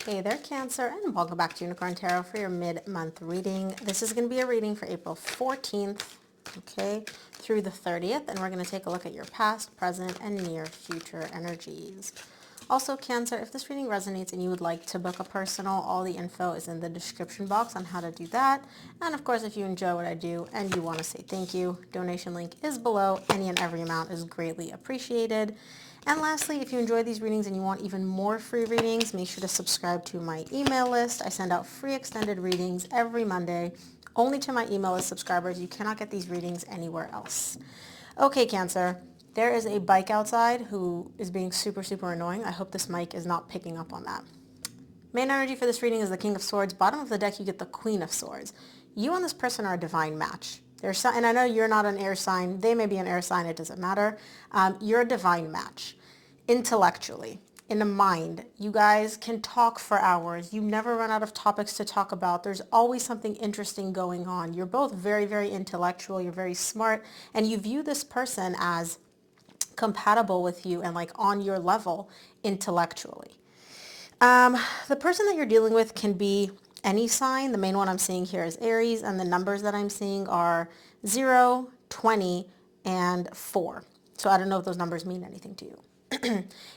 Hey there, Cancer, and welcome back to Unicorn Tarot for your mid-month reading. This is going to be a reading for April 14th, okay, through the 30th, and we're going to take a look at your past, present, and near future energies. Also, Cancer, if this reading resonates and you would like to book a personal, all the info is in the description box on how to do that. And of course, if you enjoy what I do and you want to say thank you, donation link is below. Any and every amount is greatly appreciated. And lastly, if you enjoy these readings and you want even more free readings, make sure to subscribe to my email list. I send out free extended readings every Monday, only to my email list subscribers. You cannot get these readings anywhere else. Okay, Cancer, there is a bike outside who is being super, super annoying. I hope this mic is not picking up on that. Main energy for this reading is the King of Swords. Bottom of the deck, you get the Queen of Swords. You and this person are a divine match. And I know you're not an air sign. They may be an air sign. It doesn't matter. You're a divine match. Intellectually, in the mind, you guys can talk for hours. You never run out of topics to talk about. There's always something interesting going on. You're both very, very intellectual. You're very smart. And you view this person as compatible with you and like on your level intellectually. The person that you're dealing with can be any sign. The main one I'm seeing here is Aries, and the numbers that I'm seeing are 0, 20, and 4. So I don't know if those numbers mean anything to you.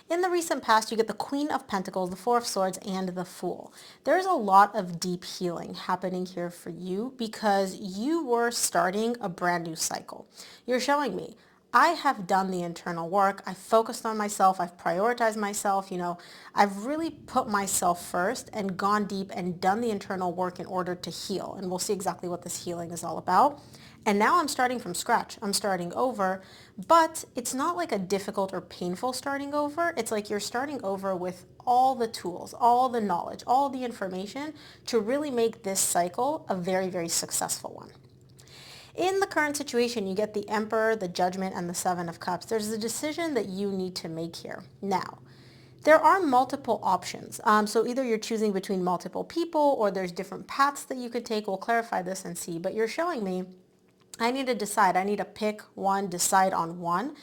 In the recent past, you get the Queen of Pentacles, the Four of Swords, and the Fool. There's a lot of deep healing happening here for you because you were starting a brand new cycle. You're showing me, I have done the internal work. I've focused on myself. I've prioritized myself. I've really put myself first and gone deep and done the internal work in order to heal. And we'll see exactly what this healing is all about. And now I'm starting from scratch. I'm starting over, but it's not like a difficult or painful starting over. It's like you're starting over with all the tools, all the knowledge, all the information to really make this cycle a very, very successful one. In the current situation, you get the Emperor, the Judgment, and the Seven of Cups. There's a decision that you need to make here. Now, there are multiple options. So either you're choosing between multiple people or there's different paths that you could take. We'll clarify this and see. But you're showing me, I need to decide. I need to pick one, decide on one.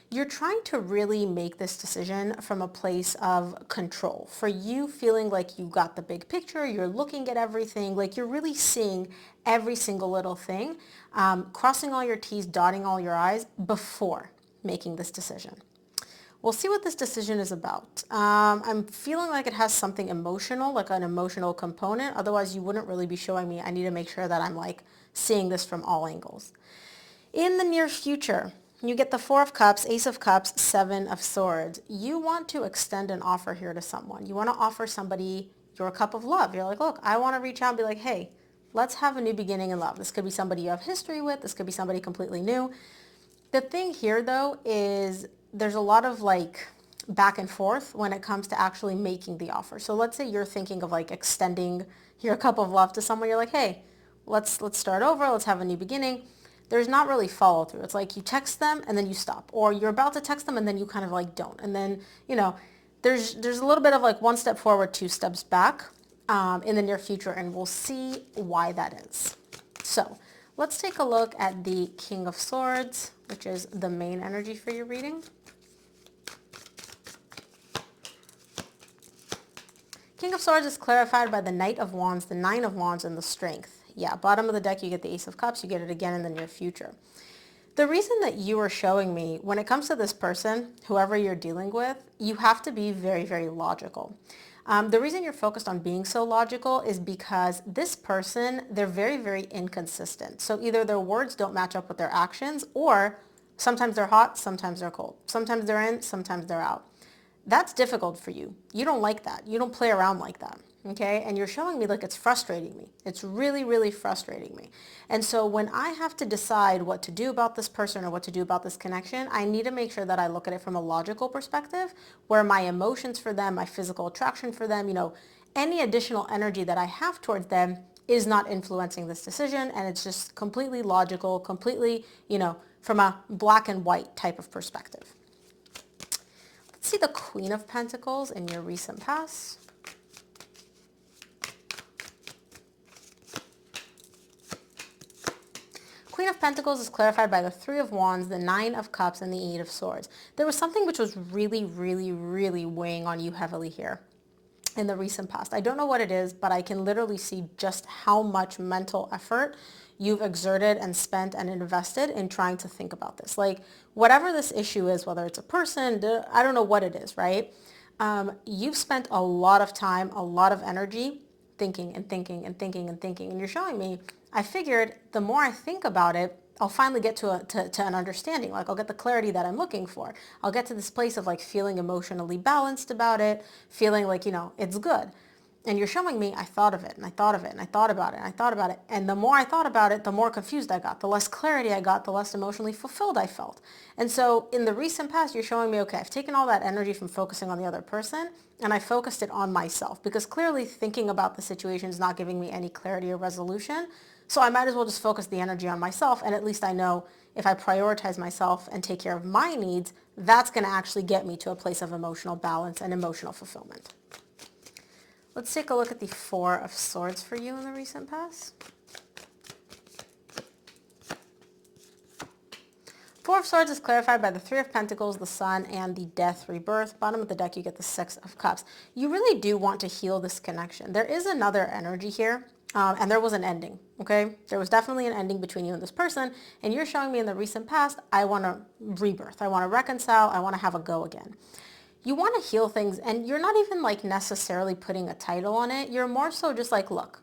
You're trying to really make this decision from a place of control. For you feeling like you got the big picture, you're looking at everything, like you're really seeing every single little thing, crossing all your T's, dotting all your I's before making this decision. We'll see what this decision is about. I'm feeling like it has something emotional, like an emotional component. Otherwise, you wouldn't really be showing me. I need to make sure that I'm like seeing this from all angles. In the near future, you get the Four of Cups, Ace of Cups, Seven of Swords. You want to extend an offer here to someone. You want to offer somebody your cup of love. You're like, look, I want to reach out and be like, hey, let's have a new beginning in love. This could be somebody you have history with. This could be somebody completely new. The thing here, though, is there's a lot of like back and forth when it comes to actually making the offer. So let's say you're thinking of like extending your cup of love to someone. You're like, hey, let's start over. Let's have a new beginning. There's not really follow through. It's like you text them and then you stop, or you're about to text them and then you kind of like don't. And then, there's a little bit of like one step forward, two steps back in the near future, and we'll see why that is. So let's take a look at the King of Swords, which is the main energy for your reading. King of Swords is clarified by the Knight of Wands, the Nine of Wands, and the Strength. Yeah, bottom of the deck, you get the Ace of Cups. You get it again in the near future. The reason that you are showing me, when it comes to this person, whoever you're dealing with, you have to be very, very logical. The reason you're focused on being so logical is because this person, they're very, very inconsistent. So either their words don't match up with their actions, or sometimes they're hot, sometimes they're cold. Sometimes they're in, sometimes they're out. That's difficult for you. You don't like that. You don't play around like that. Okay, and you're showing me like it's frustrating me. It's really, really frustrating me. And so when I have to decide what to do about this person or what to do about this connection, I need to make sure that I look at it from a logical perspective where my emotions for them, my physical attraction for them, any additional energy that I have towards them is not influencing this decision. And it's just completely logical, completely, from a black and white type of perspective. Let's see the Queen of Pentacles in your recent past. Queen of Pentacles is clarified by the Three of Wands, the Nine of Cups, and the Eight of Swords. There was something which was really, really, really weighing on you heavily here. in the recent past. I don't know what it is, but I can literally see just how much mental effort you've exerted and spent and invested in trying to think about this. Like whatever this issue is, whether it's a person, I don't know what it is, right? You've spent a lot of time, a lot of energy thinking and thinking and thinking and thinking. And you're showing me, I figured the more I think about it, I'll finally get to an understanding. Like I'll get the clarity that I'm looking for. I'll get to this place of like feeling emotionally balanced about it, feeling like, it's good. And you're showing me, I thought of it and I thought of it and I thought about it and I thought about it. And the more I thought about it, the more confused I got. The less clarity I got, the less emotionally fulfilled I felt. And so in the recent past, you're showing me, okay, I've taken all that energy from focusing on the other person and I focused it on myself because clearly thinking about the situation is not giving me any clarity or resolution. So I might as well just focus the energy on myself. And at least I know if I prioritize myself and take care of my needs, that's going to actually get me to a place of emotional balance and emotional fulfillment. Let's take a look at the Four of Swords for you in the recent past. Four of Swords is clarified by the Three of Pentacles, the Sun, and the Death Rebirth. Bottom of the deck, you get the Six of Cups. You really do want to heal this connection. There is another energy here, and there was an ending, okay? There was definitely an ending between you and this person, and you're showing me in the recent past, I want to rebirth. I want to reconcile. I want to have a go again. You want to heal things, and you're not even like necessarily putting a title on it. You're more so just like, look,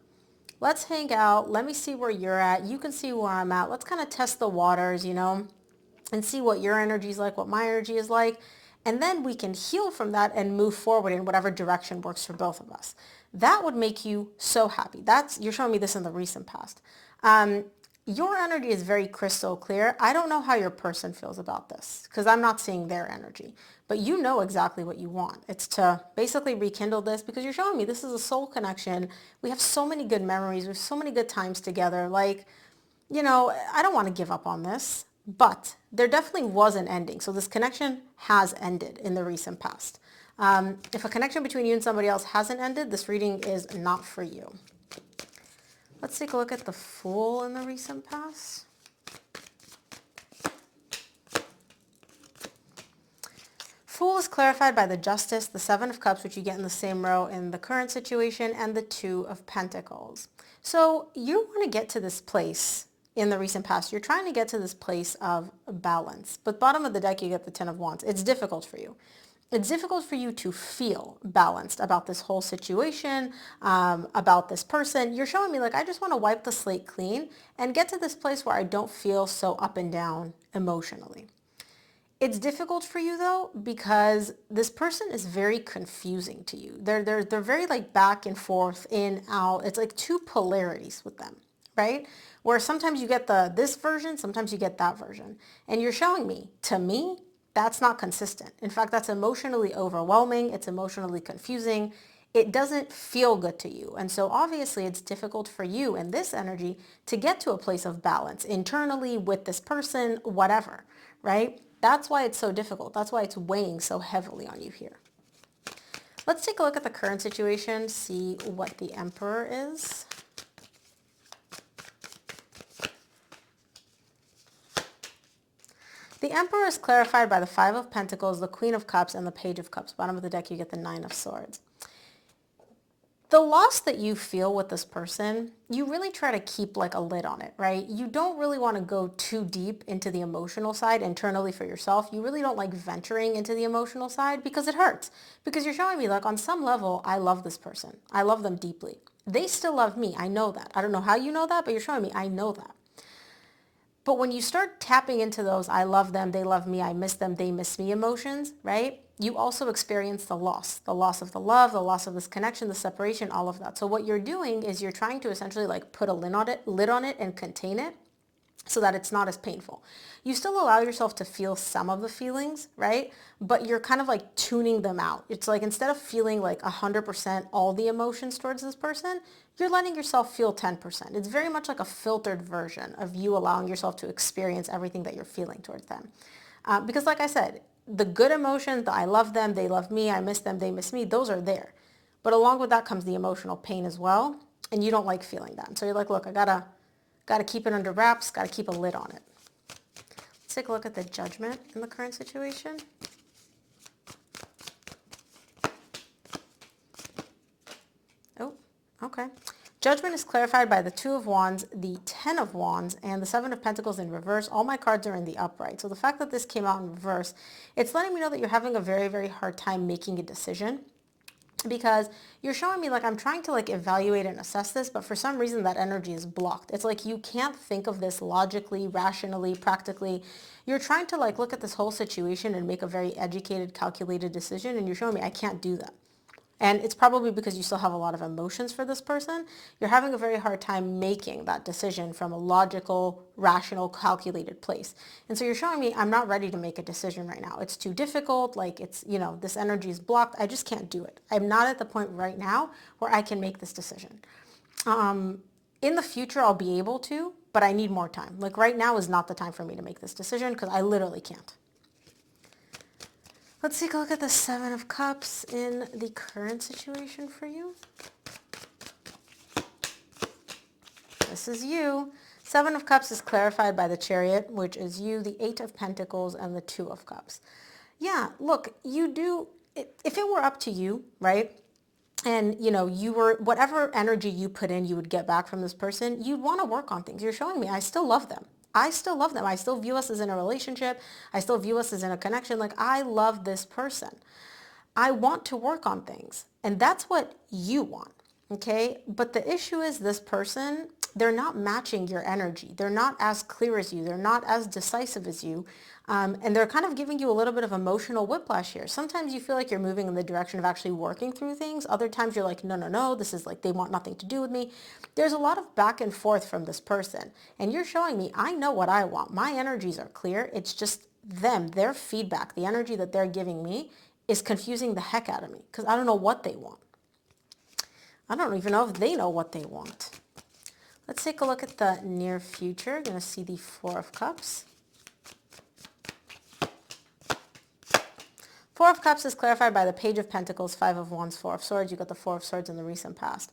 let's hang out. Let me see where you're at. You can see where I'm at. Let's kind of test the waters, and see what your energy is like, what my energy is like. And then we can heal from that and move forward in whatever direction works for both of us. That would make you so happy. You're showing me this in the recent past. Your energy is very crystal clear. I don't know how your person feels about this because I'm not seeing their energy, but you know exactly what you want. It's to basically rekindle this because you're showing me this is a soul connection. We have so many good memories. We have so many good times together. Like, I don't want to give up on this, but there definitely was an ending. So this connection has ended in the recent past. If a connection between you and somebody else hasn't ended, this reading is not for you. Let's take a look at the Fool in the recent past. Fool is clarified by the Justice, the Seven of Cups, which you get in the same row in the current situation, and the Two of Pentacles. So you want to get to this place in the recent past. You're trying to get to this place of balance. But bottom of the deck, you get the Ten of Wands. It's difficult for you. It's difficult for you to feel balanced about this whole situation, about this person. You're showing me like, I just want to wipe the slate clean and get to this place where I don't feel so up and down emotionally. It's difficult for you though, because this person is very confusing to you. They're very like back and forth, in, out. It's like two polarities with them, right? Where sometimes you get this version, sometimes you get that version. And you're showing me, to me, that's not consistent. In fact, that's emotionally overwhelming. It's emotionally confusing. It doesn't feel good to you. And so obviously it's difficult for you in this energy to get to a place of balance internally with this person, whatever, right? That's why it's so difficult. That's why it's weighing so heavily on you here. Let's take a look at the current situation, see what the Emperor is. The Emperor is clarified by the Five of Pentacles, the Queen of Cups, and the Page of Cups. Bottom of the deck, you get the Nine of Swords. The loss that you feel with this person, you really try to keep like a lid on it, right? You don't really want to go too deep into the emotional side internally for yourself. You really don't like venturing into the emotional side because it hurts. Because you're showing me like on some level, I love this person. I love them deeply. They still love me. I know that. I don't know how you know that, but you're showing me I know that. But when you start tapping into those, I love them, they love me, I miss them, they miss me emotions, right? You also experience the loss of the love, the loss of this connection, the separation, all of that. So what you're doing is you're trying to essentially like put a lid on it and contain it so that it's not as painful. You still allow yourself to feel some of the feelings, right? But you're kind of like tuning them out. It's like instead of feeling like 100% all the emotions towards this person, you're letting yourself feel 10%. It's very much like a filtered version of you allowing yourself to experience everything that you're feeling towards them. Because like I said, the good emotions, the I love them, they love me, I miss them, they miss me, those are there. But along with that comes the emotional pain as well, and you don't like feeling that. So you're like, look, I gotta keep it under wraps, gotta keep a lid on it. Let's take a look at the Judgment in the current situation. Okay. Judgment is clarified by the Two of Wands, the Ten of Wands, and the Seven of Pentacles in reverse. All my cards are in the upright. So the fact that this came out in reverse, it's letting me know that you're having a very, very hard time making a decision, because you're showing me like I'm trying to like evaluate and assess this, but for some reason that energy is blocked. It's like you can't think of this logically, rationally, practically. You're trying to like look at this whole situation and make a very educated, calculated decision, and you're showing me I can't do that. And it's probably because you still have a lot of emotions for this person. You're having a very hard time making that decision from a logical, rational, calculated place. And so you're showing me I'm not ready to make a decision right now. It's too difficult. Like it's, you know, this energy is blocked. I just can't do it. I'm not at the point right now where I can make this decision. In the future, I'll be able to, but I need more time. Like right now is not the time for me to make this decision because I literally can't. Let's take a look at the Seven of Cups in the current situation for you. This is you. Seven of Cups is clarified by the Chariot, which is you, the Eight of Pentacles, and the Two of Cups. Yeah, look, you do, if it were up to you, right? And, you know, you were, whatever energy you put in, you would get back from this person, you'd want to work on things. You're showing me I still love them. I still love them. I still view us as in a relationship. I still view us as in a connection. Like, I love this person. I want to work on things. And that's what you want, okay? But the issue is this person, they're not matching your energy. They're not as clear as you. They're not as decisive as you. And they're kind of giving you a little bit of emotional whiplash here. Sometimes you feel like you're moving in the direction of actually working through things. Other times you're like, no, no, no, this is like, they want nothing to do with me. There's a lot of back and forth from this person. And you're showing me, I know what I want. My energies are clear. It's just them, their feedback, the energy that they're giving me is confusing the heck out of me because I don't know what they want. I don't even know if they know what they want. Let's take a look at the near future. You're going to see the Four of Cups. Four of Cups is clarified by the Page of Pentacles, Five of Wands, Four of Swords. You got the Four of Swords in the recent past.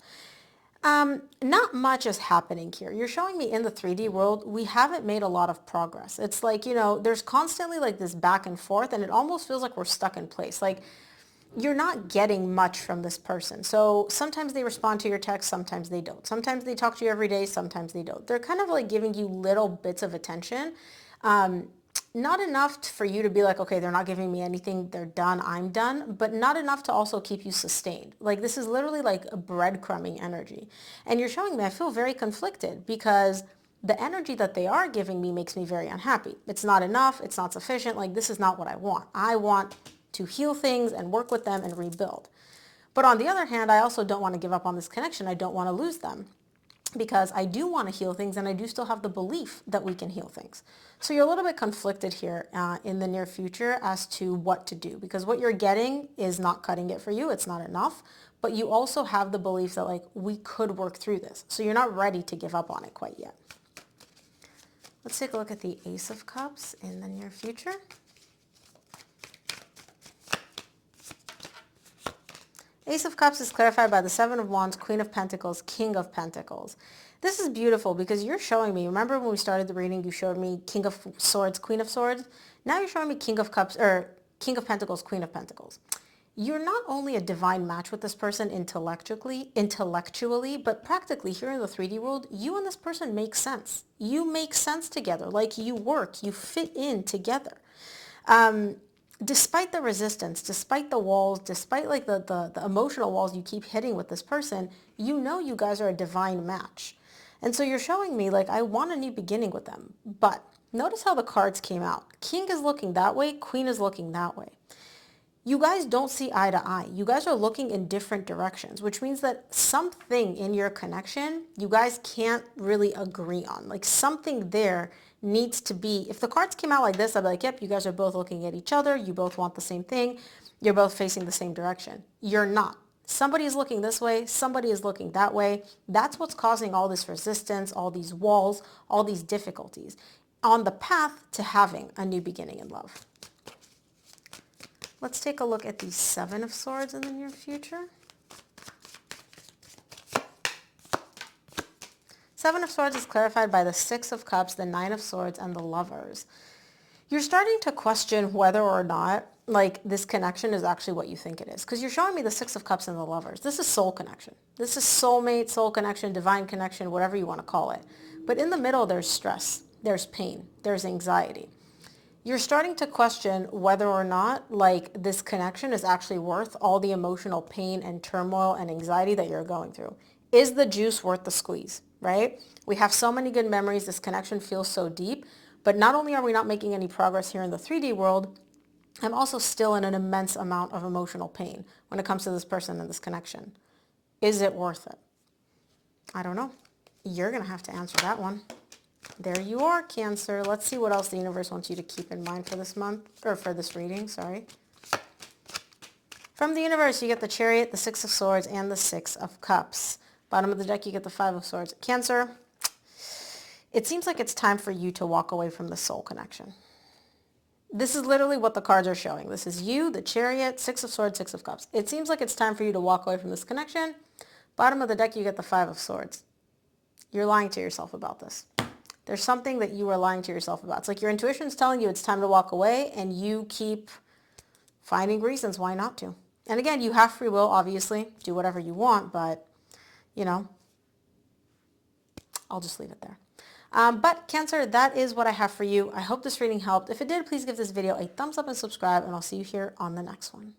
Not much is happening here. You're showing me in the 3D world, we haven't made a lot of progress. It's like, you know, there's constantly like this back and forth, and it almost feels like we're stuck in place. Like, you're not getting much from this person. So sometimes they respond to your text, sometimes they don't. Sometimes they talk to you every day, sometimes they don't. They're kind of like giving you little bits of attention. Not enough for you to be like, okay, they're not giving me anything, they're done, I'm done, but not enough to also keep you sustained. Like, this is literally like a breadcrumbing energy. And you're showing me I feel very conflicted because the energy that they are giving me makes me very unhappy. It's not enough, it's not sufficient, like this is not what I want. I want to heal things and work with them and rebuild. But on the other hand, I also don't want to give up on this connection. I don't want to lose them, because I do want to heal things and I do still have the belief that we can heal things. So you're a little bit conflicted here in the near future as to what to do, because what you're getting is not cutting it for you. It's not enough, but you also have the belief that like we could work through this. So you're not ready to give up on it quite yet. Let's take a look at the Ace of Cups in the near future. Ace of Cups is clarified by the Seven of Wands, Queen of Pentacles, King of Pentacles. This is beautiful because you're showing me, remember when we started the reading, you showed me King of Swords, Queen of Swords? Now you're showing me King of Cups, or King of Pentacles, Queen of Pentacles. You're not only a divine match with this person intellectually, but practically here in the 3D world, you and this person make sense. You make sense together, like you work, you fit in together. Despite the resistance, despite the walls, despite like the emotional walls you keep hitting with this person, you know you guys are a divine match. And so you're showing me like I want a new beginning with them. But notice how the cards came out. King is looking that way, Queen is looking that way. You guys don't see eye to eye. You guys are looking in different directions, which means that something in your connection you guys can't really agree on. Like something there needs to be, if the cards came out like this, I'd be like, yep, you guys are both looking at each other. You both want the same thing. You're both facing the same direction. You're not. Somebody is looking this way. Somebody is looking that way. That's what's causing all this resistance, all these walls, all these difficulties on the path to having a new beginning in love. Let's take a look at the Seven of Swords in the near future. Seven of Swords is clarified by the Six of Cups, the Nine of Swords, and the Lovers. You're starting to question whether or not, like this connection is actually what you think it is. Because you're showing me the Six of Cups and the Lovers. This is soul connection. This is soulmate, soul connection, divine connection, whatever you want to call it. But in the middle, there's stress, there's pain, there's anxiety. You're starting to question whether or not like this connection is actually worth all the emotional pain and turmoil and anxiety that you're going through. Is the juice worth the squeeze, right? We have so many good memories. This connection feels so deep. But not only are we not making any progress here in the 3D world, I'm also still in an immense amount of emotional pain when it comes to this person and this connection. Is it worth it? I don't know. You're going to have to answer that one. There you are, Cancer. Let's see what else the universe wants you to keep in mind for this month, or for this reading, sorry. From the universe, you get the Chariot, the Six of Swords, and the Six of Cups. Bottom of the deck, you get the Five of Swords. Cancer, it seems like it's time for you to walk away from the soul connection. This is literally what the cards are showing. This is you, the Chariot, Six of Swords, Six of Cups. It seems like it's time for you to walk away from this connection. Bottom of the deck, you get the Five of Swords. You're lying to yourself about this. There's something that you are lying to yourself about. It's like your intuition's telling you it's time to walk away, and you keep finding reasons why not to. And again, you have free will, obviously. Do whatever you want, but, you know, I'll just leave it there. But Cancer, that is what I have for you. I hope this reading helped. If it did, please give this video a thumbs up and subscribe, and I'll see you here on the next one.